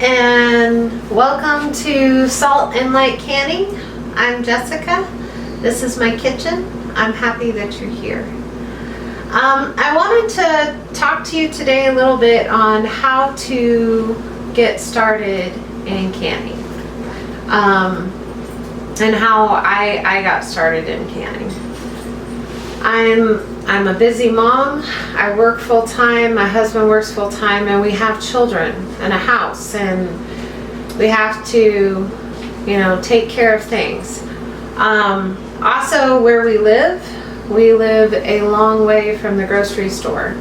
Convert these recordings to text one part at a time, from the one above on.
and welcome to Salt and Light Canning. I'm Jessica. This is my kitchen. I'm happy that you're here. I wanted to talk to you today a little bit on how to get started in canning, and how I got started in canning. I'm a busy mom. I work full-time, my husband works full-time, and we have children and a house, and we have to, take care of things. Also, where we live a long way from the grocery store,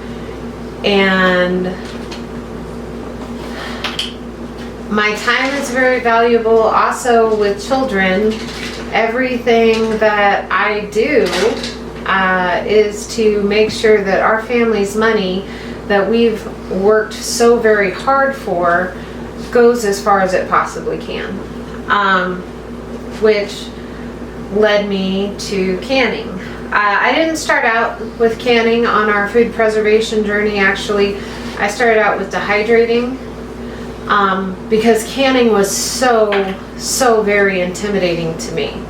and my time is very valuable. Also, with children, everything that I do is to make sure that our family's money that we've worked so very hard for goes as far as it possibly can, which led me to canning. I didn't start out with canning on our food preservation journey. Actually, I started out with dehydrating, because canning was so very intimidating to me.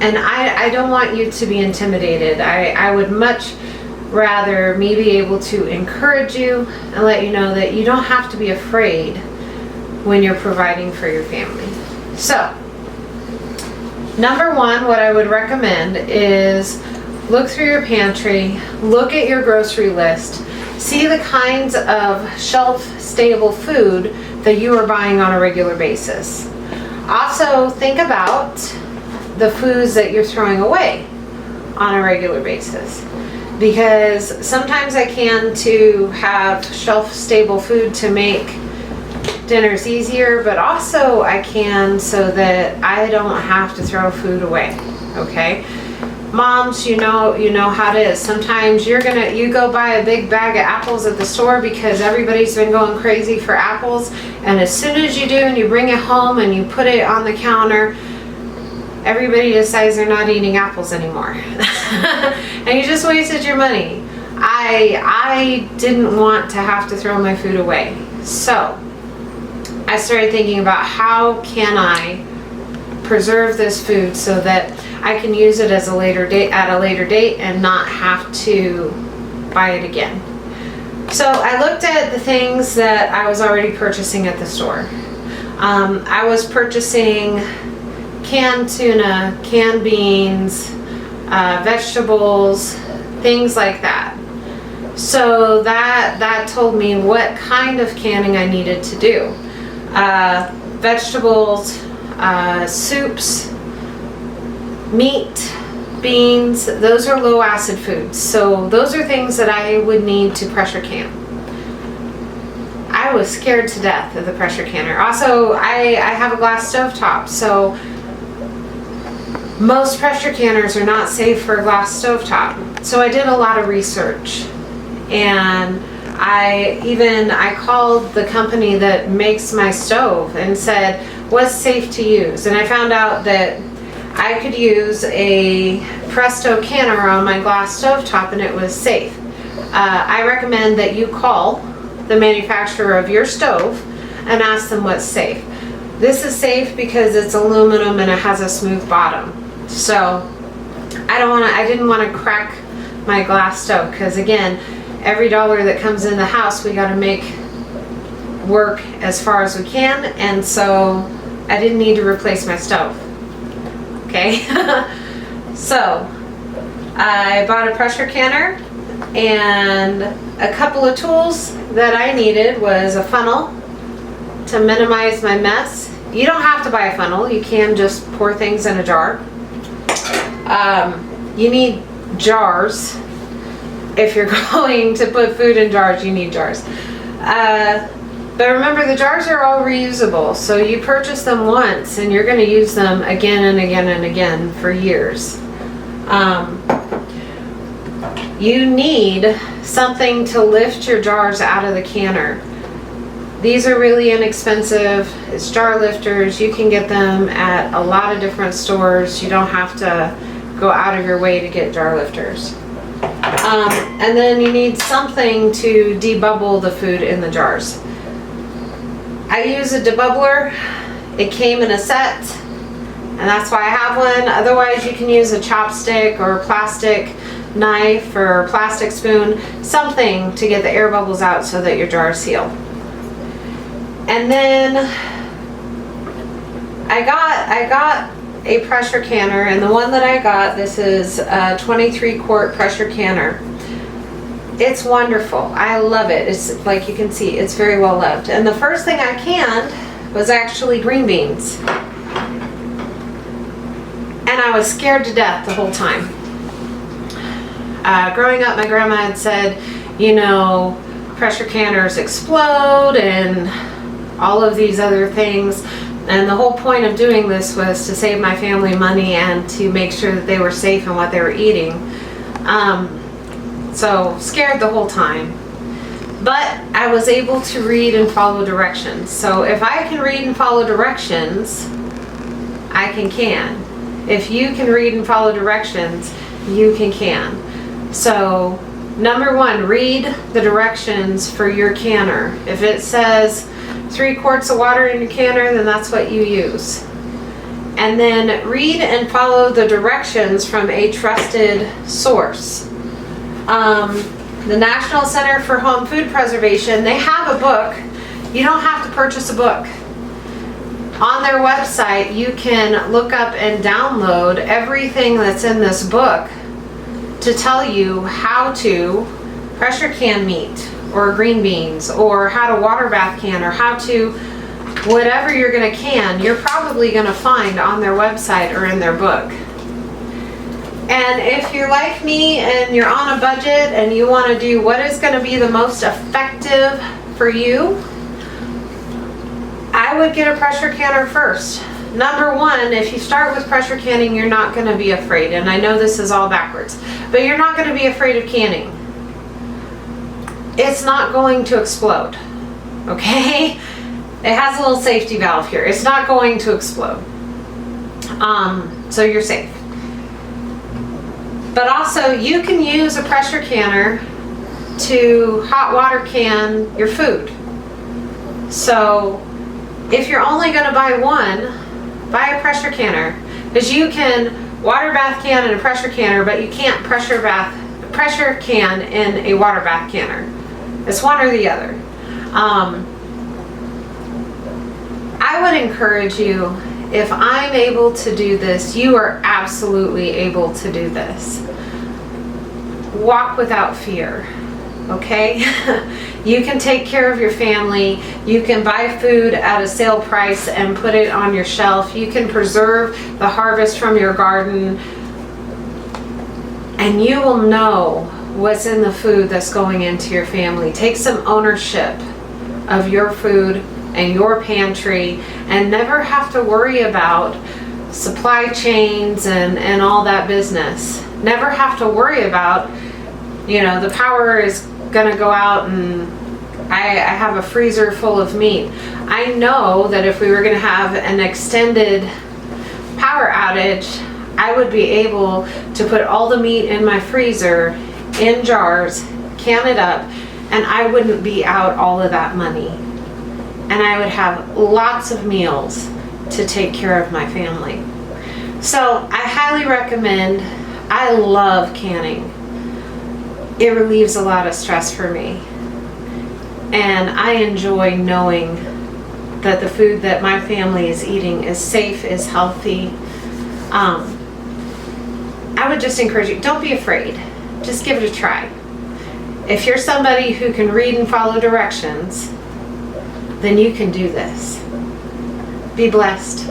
And I don't want you to be intimidated. I would much rather me be able to encourage you and let you know that you don't have to be afraid when you're providing for your family. So, number one, what I would recommend is look through your pantry, look at your grocery list, see the kinds of shelf-stable food that you are buying on a regular basis. Also, think about the foods that you're throwing away on a regular basis, because sometimes I can to have shelf-stable food to make dinners easier, but also I can so that I don't have to throw food away. Okay, moms, you know how it is. Sometimes you go buy a big bag of apples at the store because everybody's been going crazy for apples, and as soon as you do and you bring it home and you put it on the counter, everybody decides they're not eating apples anymore. And you just wasted your money. I didn't want to have to throw my food away. So I started thinking about how can I preserve this food so that I can use it at a later date and not have to buy it again. So I looked at the things that I was already purchasing at the store. I was purchasing canned tuna, canned beans, vegetables, things like that. So that told me what kind of canning I needed to do. Vegetables, soups, meat, beans, those are low acid foods. So those are things that I would need to pressure can. I was scared to death of the pressure canner. Also, I have a glass stovetop, so most pressure canners are not safe for a glass stovetop. So I did a lot of research, and I called the company that makes my stove and said, what's safe to use? And I found out that I could use a Presto canner on my glass stovetop and it was safe. I recommend that you call the manufacturer of your stove and ask them what's safe. This is safe because it's aluminum and it has a smooth bottom. So I didn't want to crack my glass stove, because again, every dollar that comes in the house we got to make work as far as we can, and so I didn't need to replace my stove. Okay. So I bought a pressure canner, and a couple of tools that I needed was a funnel to minimize my mess. You don't have to buy a funnel, you can just pour things in a jar. You need jars. If you're going to put food in jars, you need jars. But remember, the jars are all reusable, so you purchase them once and you're going to use them again and again and again for years. You need something to lift your jars out of the canner. These are really inexpensive. It's jar lifters. You can get them at a lot of different stores. You don't have to go out of your way to get jar lifters. And then you need something to debubble the food in the jars. I use a debubbler. It came in a set, and that's why I have one. Otherwise, you can use a chopstick or a plastic knife or plastic spoon, something to get the air bubbles out so that your jars seal. And then I got a pressure canner, and the one that I got, this is a 23 quart pressure canner. It's wonderful. I love it. It's like you can see, it's very well loved. And the first thing I canned was actually green beans. And I was scared to death the whole time. Growing up, my grandma had said, you know, pressure canners explode and all of these other things. And the whole point of doing this was to save my family money and to make sure that they were safe in what they were eating. So scared the whole time. But I was able to read and follow directions. So if I can read and follow directions, I can. If you can read and follow directions, you can. So number one, read the directions for your canner. If it says 3 quarts of water in your canner, then that's what you use. And then read and follow the directions from a trusted source. The National Center for Home Food Preservation, they have a book. You don't have to purchase a book. On their website, you can look up and download everything that's in this book to tell you how to pressure can meat or green beans, or how to water bath can, or how to whatever you're going to can, you're probably going to find on their website or in their book. And if you're like me and you're on a budget and you want to do what is going to be the most effective for you, I would get a pressure canner first. Number one, if you start with pressure canning, you're not going to be afraid. And I know this is all backwards, but you're not going to be afraid of canning. It's not going to explode, okay? It has a little safety valve here. It's not going to explode. So you're safe. But also, you can use a pressure canner to hot water can your food. So if you're only going to buy one, buy a pressure canner, because you can water bath can in a pressure canner, but you can't pressure can in a water bath canner. It's one or the other. I would encourage you, if I'm able to do this, you are absolutely able to do this. Walk without fear, okay? You can take care of your family. You can buy food at a sale price and put it on your shelf. You can preserve the harvest from your garden, and you will know what's in the food that's going into your family. Take some ownership of your food and your pantry, and never have to worry about supply chains and all that business. Never have to worry about, you know, the power is gonna go out and I have a freezer full of meat. I know that if we were gonna have an extended power outage, I would be able to put all the meat in my freezer in jars, can it up, and I wouldn't be out all of that money. And I would have lots of meals to take care of my family. So I highly recommend. I love canning. It relieves a lot of stress for me. And I enjoy knowing that the food that my family is eating is safe, is healthy. I would just encourage you, don't be afraid. Just give it a try. If you're somebody who can read and follow directions, then you can do this. Be blessed.